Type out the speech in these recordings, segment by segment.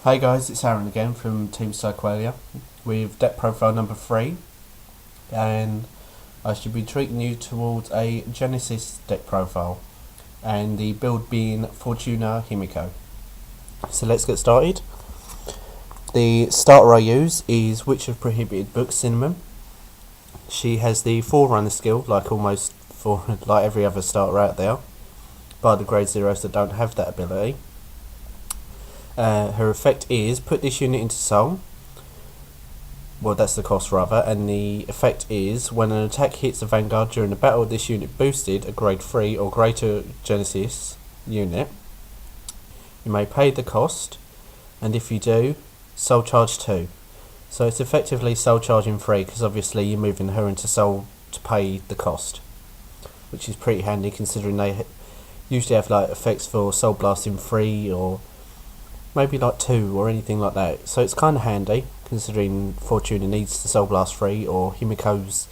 Hey guys, it's Aaron again from Team Psyqualia with deck profile number 3, and I should be treating you towards a Genesis deck profile, and the build being Fortuna Himiko. So let's get started. The starter I use is Witch of Prohibited Books Cinnamon. She has the Forerunner skill, like like every other starter out there, by the grade 0s that don't have that ability. Her effect is put this unit into soul. Well, that's the cost rather, and the effect is when an attack hits a vanguard during a battle, this unit boosted a grade 3 or greater Genesis unit. You may pay the cost, and if you do, soul charge 2. So it's effectively soul charging 3 because obviously you're moving her into soul to pay the cost, which is pretty handy considering they usually have like effects for soul blasting 3 or maybe like 2 or anything like that. So it's kind of handy considering Fortuna needs the Soul Blast 3, or Himiko's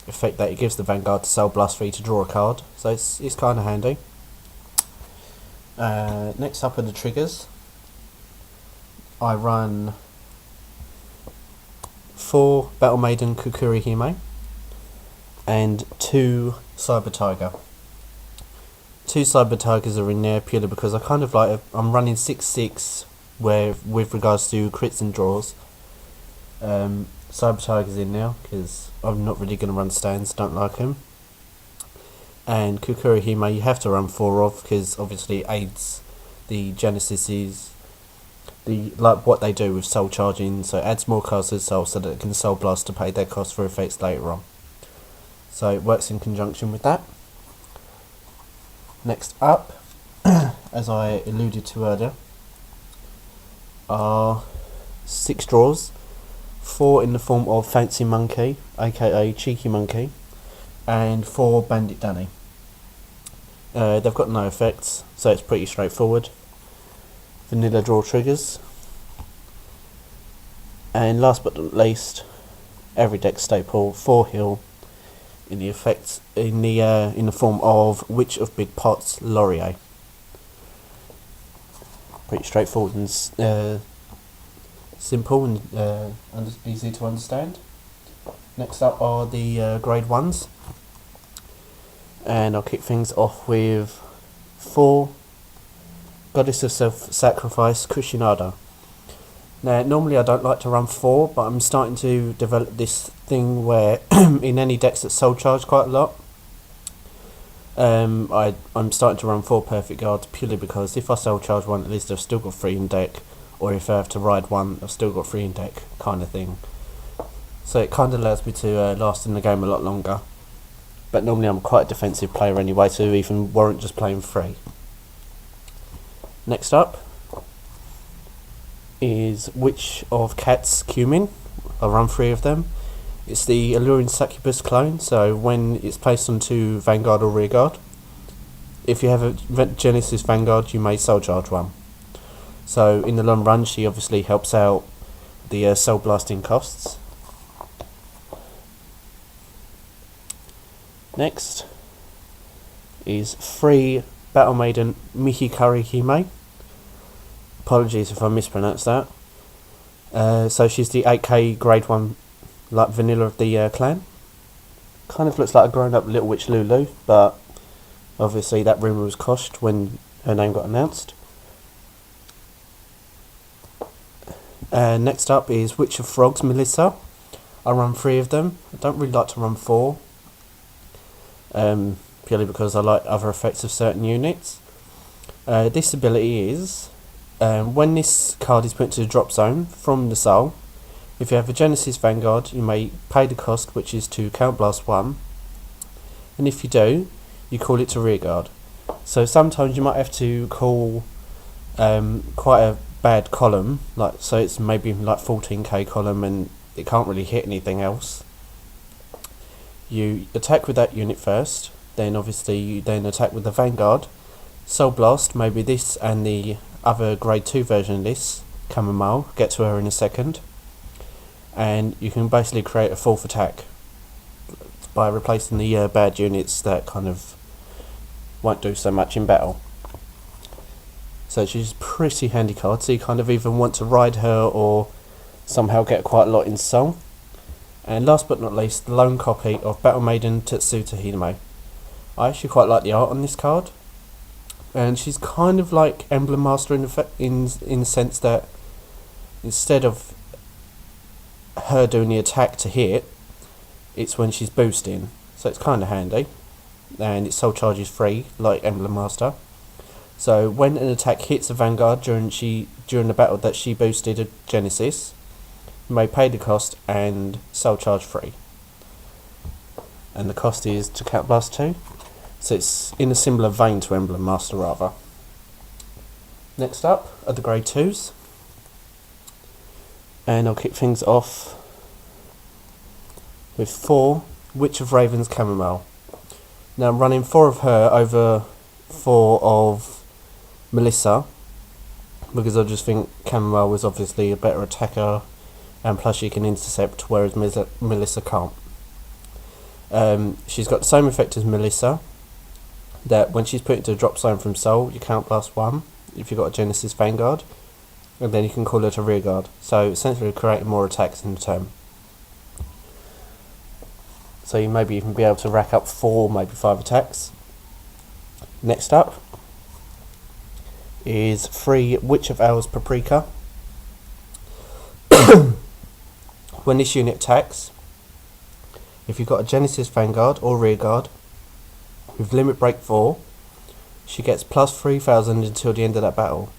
effect that it gives the Vanguard to Soul Blast 3 to draw a card. So it's kind of handy. Next up are the triggers. I run 4 Battle Maiden Kukuri Hime and 2 Cyber Tiger. 2 Cyber Tigers are in there purely because I kind of like, I'm running 6/6 with regards to crits and draws. Cyber Tiger's in now because I'm not really going to run stands, don't like him. And Kukuri Hime you have to run 4 of because obviously it aids the Genesis's, like what they do with soul charging, so it adds more cards to the soul so that it can soul blast to pay their cost for effects later on. So it works in conjunction with that. Next up, as I alluded to earlier, are 6 draws, 4 in the form of Fancy Monkey, aka Cheeky Monkey, and 4 Bandit Danny. They've got no effects, so it's pretty straightforward. Vanilla draw triggers. And last but not least, every deck staple, 4 heal, in the effects in the form of Witch of Big Pots Laurier. Pretty straightforward and simple and easy to understand. Next up are the grade 1s, and I'll kick things off with 4 Goddess of Self-Sacrifice Kushinada. Now, normally I don't like to run 4, but I'm starting to develop this thing where in any decks that soul charge quite a lot, I'm starting to run 4 perfect guards purely because if I soul charge 1, at least I've still got 3 in deck, or if I have to ride 1, I've still got 3 in deck, kind of thing. So it kind of allows me to last in the game a lot longer. But normally I'm quite a defensive player anyway, to even warrant just playing 3. Next up is Witch of Cats Cumin. I'll run 3 of them. It's the Alluring Succubus clone, so when it's placed onto Vanguard or Rearguard, if you have a Genesis Vanguard you may soul charge 1. So in the long run she obviously helps out the soul blasting costs. Next is 3 Battle Maiden Mihikari Hime. Apologies if I mispronounced that. So she's the 8k grade 1, like vanilla of the clan. Kind of looks like a grown up Little Witch Lulu, but obviously that rumour was quashed when her name got announced. Next up is Witch of Frogs Melissa. I run 3 of them. I don't really like to run 4, purely because I like other effects of certain units. This ability is, when this card is put into the drop zone from the soul, if you have a Genesis Vanguard you may pay the cost, which is to Count Blast 1, and if you do, you call it to Rearguard. So sometimes you might have to call quite a bad column, like so it's maybe like 14k column and it can't really hit anything else. You attack with that unit first, then obviously you then attack with the Vanguard, Soul Blast, maybe this and the other grade 2 version of this, Chamomile, get to her in a second, and you can basically create a 4th attack by replacing the bad units that kind of won't do so much in battle. So she's a pretty handy card, so you kind of even want to ride her or somehow get quite a lot in soul. And last but not least, the lone copy of Battle Maiden Tetsuta Hime. I actually quite like the art on this card, and she's kind of like Emblem Master in the sense that instead of her doing the attack to hit, it's when she's boosting, so it's kind of handy. And its soul charge is free, like Emblem Master. So when an attack hits a Vanguard during the battle that she boosted a Genesis, you may pay the cost and soul charge free. And the cost is to count blast 2. So it's in a similar vein to Emblem Master rather. Next up are the grade 2s. And I'll kick things off with 4 Witch of Ravens Chamomile. Now I'm running 4 of her over 4 of Melissa, because I just think Chamomile was obviously a better attacker, and plus she can intercept, whereas Melissa can't. She's got the same effect as Melissa, that when she's put into a drop zone from Soul, you count blast 1 if you've got a Genesis Vanguard, and then you can call her to rear guard, so essentially creating more attacks in the turn. So you maybe even be able to rack up 4, maybe 5 attacks. Next up is 3 Witch of Owls Paprika. When this unit attacks, if you've got a Genesis Vanguard or rear guard with limit break 4, she gets plus 3000 until the end of that battle.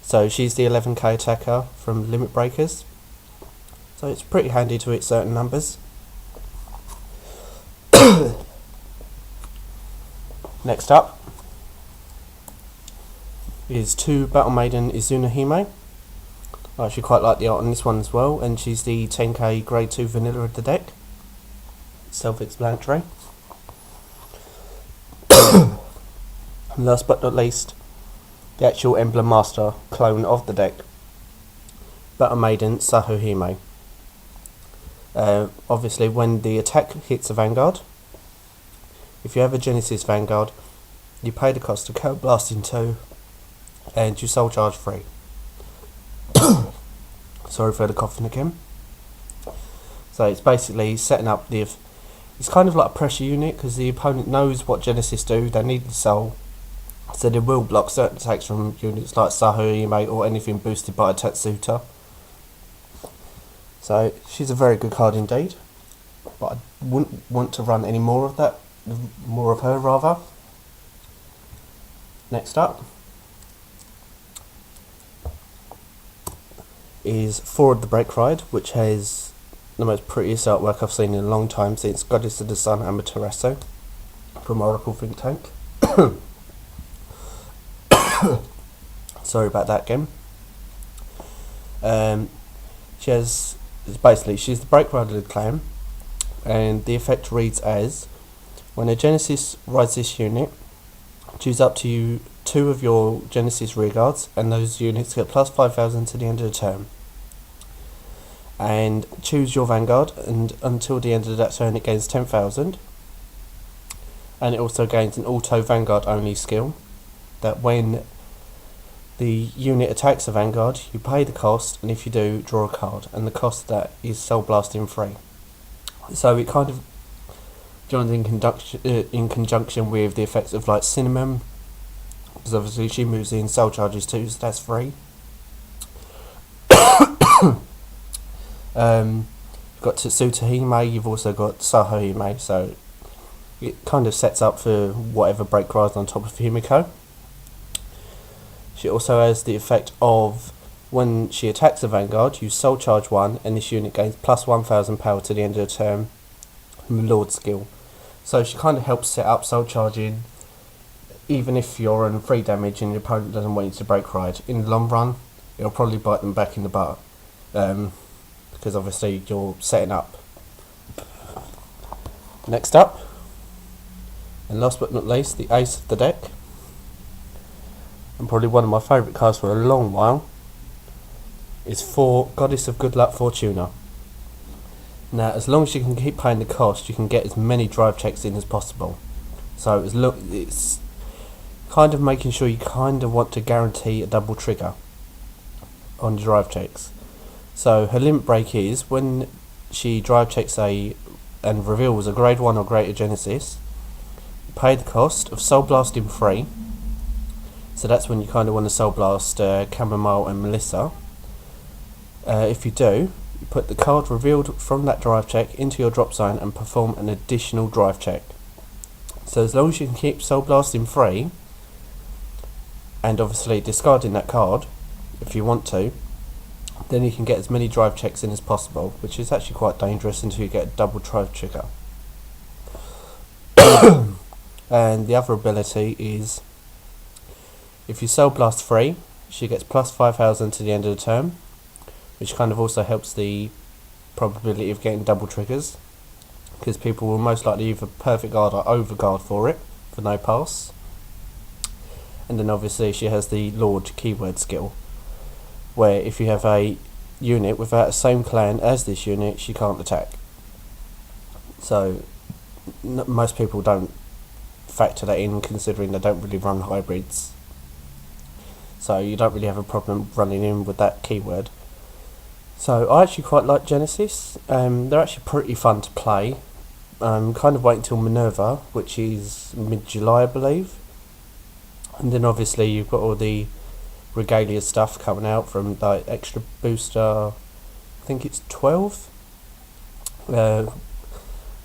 So she's the 11k attacker from limit breakers, so it's pretty handy to hit certain numbers. Next up is 2 Battle Maiden Izuna Hime. I actually quite like the art on this one as well, and she's the 10k grade 2 vanilla of the deck. Self-explanatory. And last but not least, the actual Emblem Master clone of the deck, Battle Maiden Saho Hime. Obviously when the attack hits a Vanguard, if you have a Genesis Vanguard, you pay the cost to count blasting 2 and you soul charge free. Sorry for the coughing again. So it's basically setting up it's kind of like a pressure unit, because the opponent knows what Genesis do, they need the soul, so they will block certain attacks from units like Saho Hime or anything boosted by a Tetsuta. So she's a very good card indeed, but I wouldn't want to run any more of that, more of her rather. Next up is 4 of the Break Ride, which has the most prettiest artwork I've seen in a long time since Goddess of the Sun Amaterasu from Oracle Think Tank. Sorry about that again. She's the Break Ride of the clan, and the effect reads as: when a Genesis rides this unit, choose up to 2 of your Genesis rearguards, and those units get plus 5000 to the end of the turn. And choose your Vanguard, and until the end of that turn it gains 10,000. And it also gains an auto Vanguard only skill, that when the unit attacks a Vanguard, you pay the cost, and if you do, draw a card, and the cost of that is soul blasting free. So it kind of joins in conjunction with the effects of like Cinnamon, because obviously she moves in soul charges too, so that's free. You've got Tetsuta Hime, you've also got Saho Hime, so it kind of sets up for whatever break rides on top of Himiko. She also has the effect of when she attacks a Vanguard, you soul charge 1, and this unit gains plus 1000 power to the end of the turn from Lord skill. So she kind of helps set up soul charging, even if you're on 3 damage and your opponent doesn't want you to break ride. In the long run, it'll probably bite them back in the butt, because obviously you're setting up. Next up, and last but not least, the ace of the deck, and probably one of my favourite cards for a long while, is 4 Goddess of Good Luck Fortuna. Now, as long as you can keep paying the cost, you can get as many drive checks in as possible. So kind of making sure you kind of want to guarantee a double trigger on the drive checks. So her limit break is when she drive checks and reveals a grade 1 or greater Genesis, pay the cost of Soul Blasting 3. So that's when you kind of want to Soul Blast Chamomile and Melissa. If you do, you put the card revealed from that drive check into your drop zone and perform an additional drive check. So as long as you can keep Soul Blasting 3, and obviously discarding that card if you want to, then you can get as many drive checks in as possible, which is actually quite dangerous until you get a double drive trigger. And the other ability is, if you Soul Blast 3, she gets plus 5,000 to the end of the turn, which kind of also helps the probability of getting double triggers, because people will most likely either perfect guard or over guard for it, for no pass. And then obviously she has the Lord keyword skill, where if you have a unit without the same clan as this unit, she can't attack. So most people don't factor that in, considering they don't really run hybrids. So you don't really have a problem running in with that keyword. So I actually quite like Genesis. They're actually pretty fun to play. I'm kind of waiting till Minerva, which is mid-July I believe. And then obviously you've got all the Regalia stuff coming out from the extra booster, I think it's 12. Can't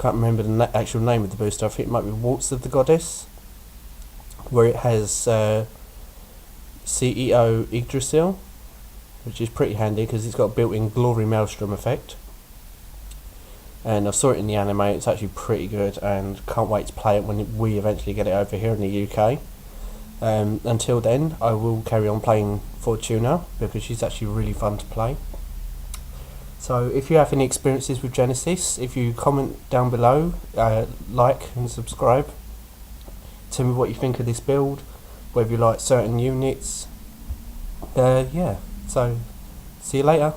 remember the actual name of the booster. I think it might be Waltz of the Goddess, where it has CEO Yggdrasil, which is pretty handy because it's got a built-in Glory Maelstrom effect. And I saw it in the anime, it's actually pretty good, and can't wait to play it when we eventually get it over here in the UK. Until then, I will carry on playing Fortuna, because she's actually really fun to play. So if you have any experiences with Genesis, if you comment down below, like and subscribe. Tell me what you think of this build, whether you like certain units. Yeah, so see you later.